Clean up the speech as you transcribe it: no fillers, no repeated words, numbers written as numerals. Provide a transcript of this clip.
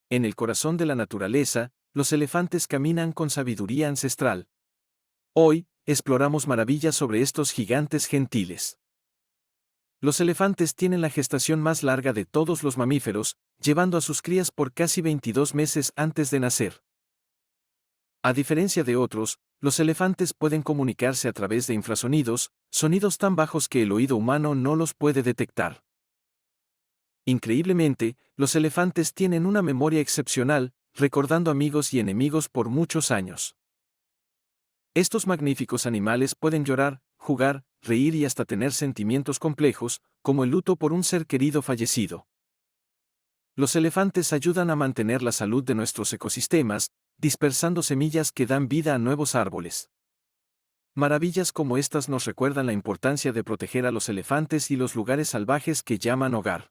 En el corazón de la naturaleza, los elefantes caminan con sabiduría ancestral. Hoy, exploramos maravillas sobre estos gigantes gentiles. Los elefantes tienen la gestación más larga de todos los mamíferos, llevando a sus crías por casi 22 meses antes de nacer. A diferencia de otros, los elefantes pueden comunicarse a través de infrasonidos, sonidos tan bajos que el oído humano no los puede detectar. Increíblemente, los elefantes tienen una memoria excepcional, recordando amigos y enemigos por muchos años. Estos magníficos animales pueden llorar, jugar, reír y hasta tener sentimientos complejos, como el luto por un ser querido fallecido. Los elefantes ayudan a mantener la salud de nuestros ecosistemas, dispersando semillas que dan vida a nuevos árboles. Maravillas como estas nos recuerdan la importancia de proteger a los elefantes y los lugares salvajes que llaman hogar.